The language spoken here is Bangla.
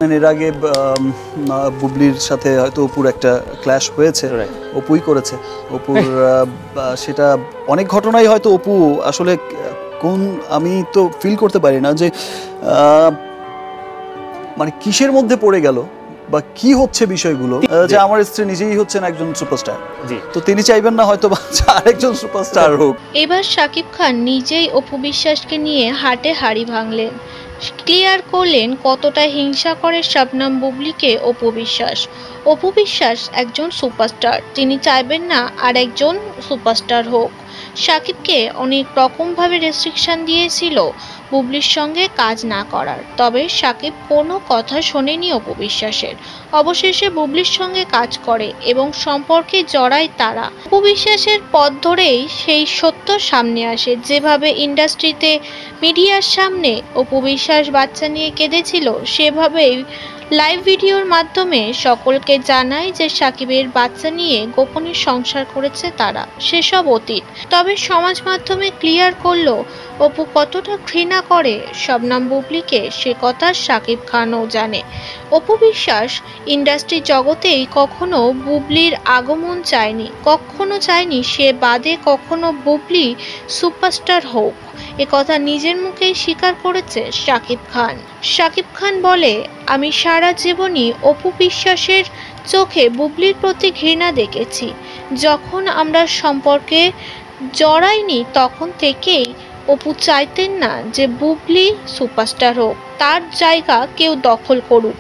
এর আগে বুবলির সাথে হয়তো অপুর একটা ক্ল্যাশ হয়েছে, অপুই করেছে অপুর সেটা অনেক ঘটনাই হয়তো অপু আসলে কোন আমি তো ফিল করতে পারি না যে মানে কিসের মধ্যে পড়ে গেল বা কি হচ্ছে বিষয়গুলো, যে আমার স্ত্রী নিজেই হচ্ছেন একজন সুপারস্টার, তো তিনি চাইবেন না হয়তো আরেকজন সুপারস্টার হোক। এবার শাকিব খান নিজেই অপু বিশ্বাসকে নিয়ে হাটে হাড়ি ভাঙলেন, ক্লিয়ার করলেন কতটা হিংসা করে শবনম বুবলিকে অপু বিশ্বাস। অপু বিশ্বাস একজন সুপারস্টার, তিনি চাইবেন না আর একজন সুপারস্টার হোক। শাকিবকে অনেক রকমভাবে রেস্ট্রিকশন দিয়েছিল বুবলির সঙ্গে কাজ না করার, তবে শাকিব কোনো কথা শোনেনি অপু বিশ্বাসের। অবশেষে বুবলির সঙ্গে কাজ করে এবং সম্পর্কে জড়ায় তারা। অপু বিশ্বাসের পথ ধরেই সেই সত্য সামনে আসে, যেভাবে ইন্ডাস্ট্রিতে মিডিয়ার সামনে অপু বিশ্বাস বাচ্চা নিয়ে কেঁদেছিল, সেভাবেই লাইভ ভিডিওর মাধ্যমে সকলকে জানায় যে শাকিবের বাচ্চা নিয়ে গোপনে সংসার করেছে তারা, সেসব অতীত। তবে সমাজ মাধ্যমে ক্লিয়ার করলো অপু কতটা ঘৃণা করে শবনম বুবলিকে, সে কথা শাকিব খানও জানে। অপু বিশ্বাস ইন্ডাস্ট্রি জগতেই কখনো বুবলির আগমন চায়নি, কখনো চায়নি সে বাদে কখনো বুবলি সুপারস্টার হোক, একথা নিজের মুখেই স্বীকার করেছে শাকিব খান। শাকিব খান বলে, আমি সারা জীবনই অপু বিশ্বাসের চোখে বুবলির প্রতি ঘৃণা দেখেছি। যখন আমরা সম্পর্কে জড়াইনি তখন থেকেই অপু চাইতেন না যে বুবলি সুপারস্টার হোক, তার জায়গা কেউ দখল করুক।